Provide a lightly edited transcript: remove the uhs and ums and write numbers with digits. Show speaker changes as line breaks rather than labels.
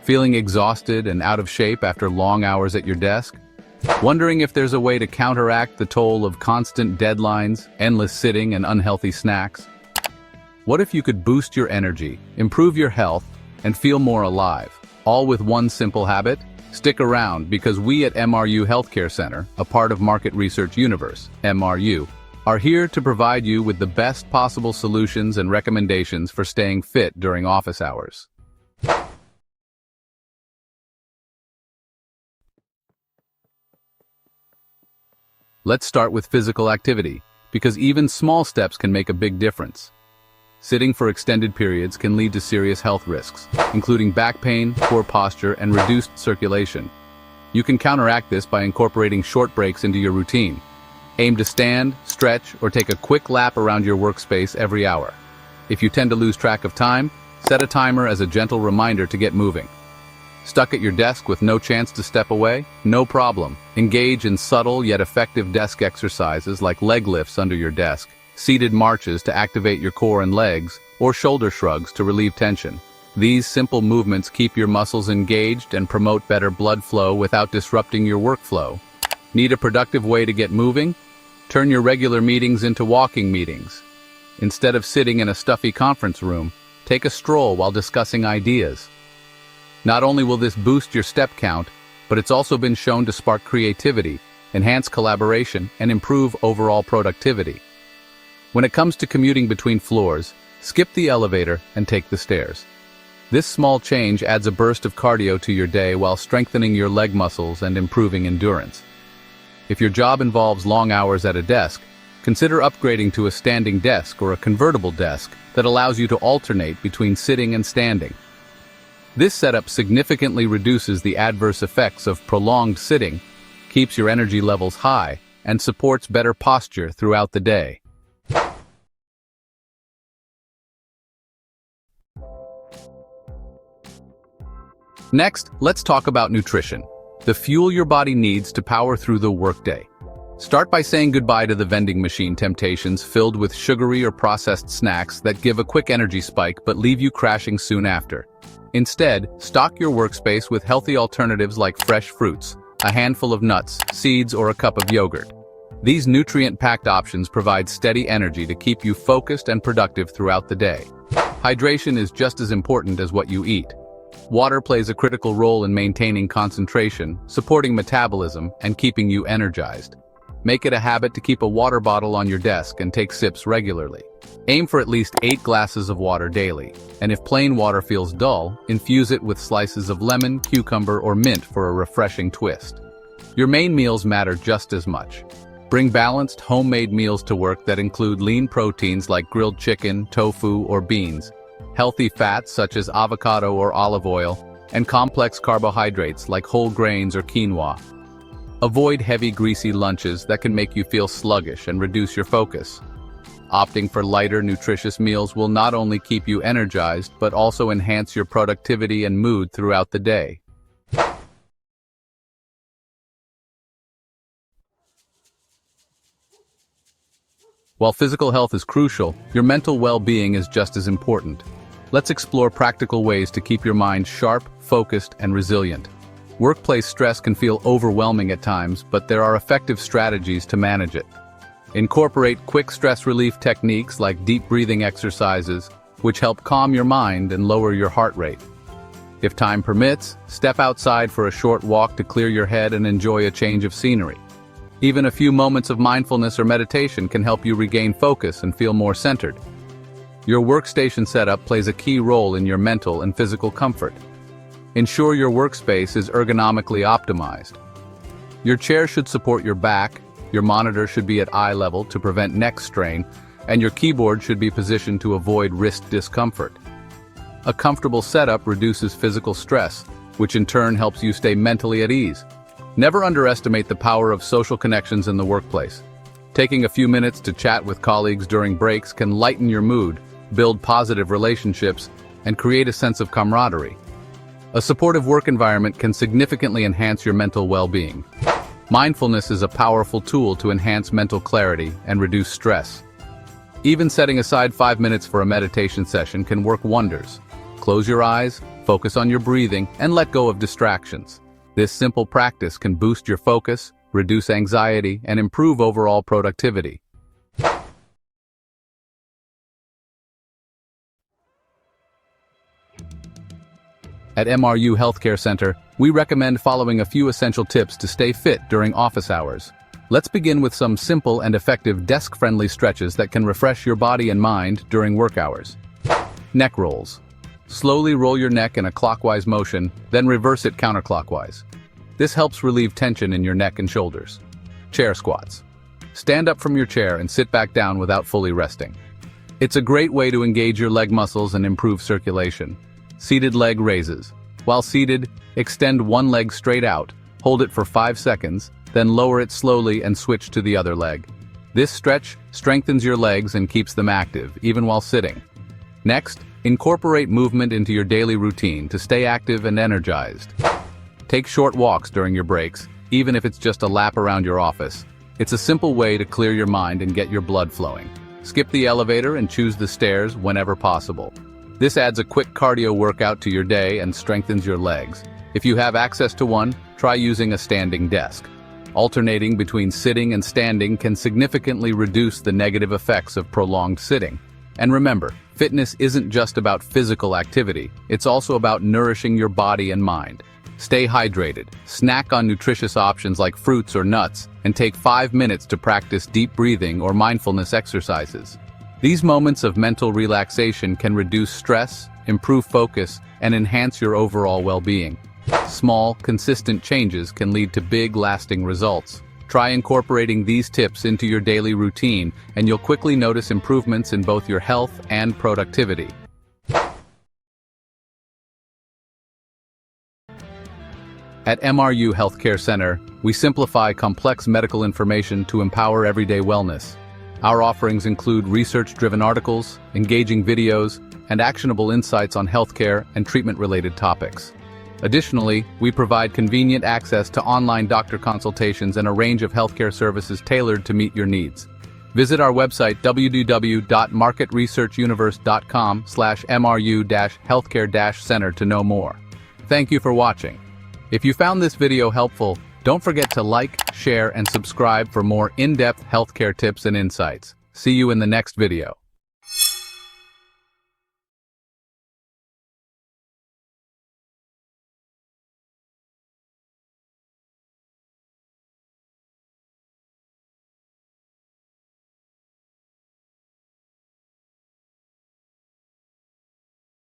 Feeling exhausted and out of shape after long hours at your desk? Wondering if there's a way to counteract the toll of constant deadlines, endless sitting, and unhealthy snacks? What if you could boost your energy, improve your health, and feel more alive, all with one simple habit? Stick around, because we at MRU Healthcare Center, a part of Market Research Universe, MRU, are here to provide you with the best possible solutions and recommendations for staying fit during office hours. Let's start with physical activity, because even small steps can make a big difference. Sitting for extended periods can lead to serious health risks, including back pain, poor posture, and reduced circulation. You can counteract this by incorporating short breaks into your routine. Aim to stand, stretch, or take a quick lap around your workspace every hour. If you tend to lose track of time, set a timer as a gentle reminder to get moving. Stuck at your desk with no chance to step away? No problem. Engage in subtle yet effective desk exercises like leg lifts under your desk, seated marches to activate your core and legs, or shoulder shrugs to relieve tension. These simple movements keep your muscles engaged and promote better blood flow without disrupting your workflow. Need a productive way to get moving? Turn your regular meetings into walking meetings. Instead of sitting in a stuffy conference room, take a stroll while discussing ideas. Not only will this boost your step count, but it's also been shown to spark creativity, enhance collaboration, and improve overall productivity. When it comes to commuting between floors, skip the elevator and take the stairs. This small change adds a burst of cardio to your day while strengthening your leg muscles and improving endurance. If your job involves long hours at a desk, consider upgrading to a standing desk or a convertible desk that allows you to alternate between sitting and standing. This setup significantly reduces the adverse effects of prolonged sitting, keeps your energy levels high, and supports better posture throughout the day. Next, let's talk about nutrition, the fuel your body needs to power through the workday. Start by saying goodbye to the vending machine temptations filled with sugary or processed snacks that give a quick energy spike but leave you crashing soon after. Instead, stock your workspace with healthy alternatives like fresh fruits, a handful of nuts, seeds, or a cup of yogurt. These nutrient-packed options provide steady energy to keep you focused and productive throughout the day. Hydration is just as important as what you eat. Water plays a critical role in maintaining concentration, supporting metabolism, and keeping you energized. Make it a habit to keep a water bottle on your desk and take sips regularly. Aim for at least 8 glasses of water daily, and if plain water feels dull, infuse it with slices of lemon, cucumber, or mint for a refreshing twist. Your main meals matter just as much. Bring balanced, homemade meals to work that include lean proteins like grilled chicken, tofu, or beans, healthy fats such as avocado or olive oil, and complex carbohydrates like whole grains or quinoa. Avoid heavy, greasy lunches that can make you feel sluggish and reduce your focus. Opting for lighter, nutritious meals will not only keep you energized, but also enhance your productivity and mood throughout the day. While physical health is crucial, your mental well-being is just as important. Let's explore practical ways to keep your mind sharp, focused, and resilient. Workplace stress can feel overwhelming at times, but there are effective strategies to manage it. Incorporate quick stress relief techniques like deep breathing exercises, which help calm your mind and lower your heart rate. If time permits, step outside for a short walk to clear your head and enjoy a change of scenery. Even a few moments of mindfulness or meditation can help you regain focus and feel more centered. Your workstation setup plays a key role in your mental and physical comfort. Ensure your workspace is ergonomically optimized. Your chair should support your back, your monitor should be at eye level to prevent neck strain, and your keyboard should be positioned to avoid wrist discomfort. A comfortable setup reduces physical stress, which in turn helps you stay mentally at ease. Never underestimate the power of social connections in the workplace. Taking a few minutes to chat with colleagues during breaks can lighten your mood, build positive relationships, and create a sense of camaraderie. A supportive work environment can significantly enhance your mental well-being. Mindfulness is a powerful tool to enhance mental clarity and reduce stress. Even setting aside 5 minutes for a meditation session can work wonders. Close your eyes, focus on your breathing, and let go of distractions. This simple practice can boost your focus, reduce anxiety, and improve overall productivity. At MRU Healthcare Center, we recommend following a few essential tips to stay fit during office hours. Let's begin with some simple and effective desk-friendly stretches that can refresh your body and mind during work hours. Neck rolls. Slowly roll your neck in a clockwise motion, then reverse it counterclockwise. This helps relieve tension in your neck and shoulders. Chair squats. Stand up from your chair and sit back down without fully resting. It's a great way to engage your leg muscles and improve circulation. Seated leg raises. While seated, extend one leg straight out, hold it for 5 seconds, then lower it slowly and switch to the other leg. This stretch strengthens your legs and keeps them active, even while sitting. Next, incorporate movement into your daily routine to stay active and energized. Take short walks during your breaks, even if it's just a lap around your office. It's a simple way to clear your mind and get your blood flowing. Skip the elevator and choose the stairs whenever possible. This adds a quick cardio workout to your day and strengthens your legs. If you have access to one, try using a standing desk. Alternating between sitting and standing can significantly reduce the negative effects of prolonged sitting. And remember, fitness isn't just about physical activity, it's also about nourishing your body and mind. Stay hydrated, snack on nutritious options like fruits or nuts, and take 5 minutes to practice deep breathing or mindfulness exercises. These moments of mental relaxation can reduce stress, improve focus, and enhance your overall well-being. Small, consistent changes can lead to big, lasting results. Try incorporating these tips into your daily routine, and you'll quickly notice improvements in both your health and productivity. At MRU Healthcare Center, we simplify complex medical information to empower everyday wellness. Our offerings include research-driven articles, engaging videos, and actionable insights on healthcare and treatment-related topics. Additionally, we provide convenient access to online doctor consultations and a range of healthcare services tailored to meet your needs. Visit our website www.marketresearchuniverse.com/MRU-healthcare-center to know more. Thank you for watching. If you found this video helpful, don't forget to like, share, and subscribe for more in-depth healthcare tips and insights. See you in the next video.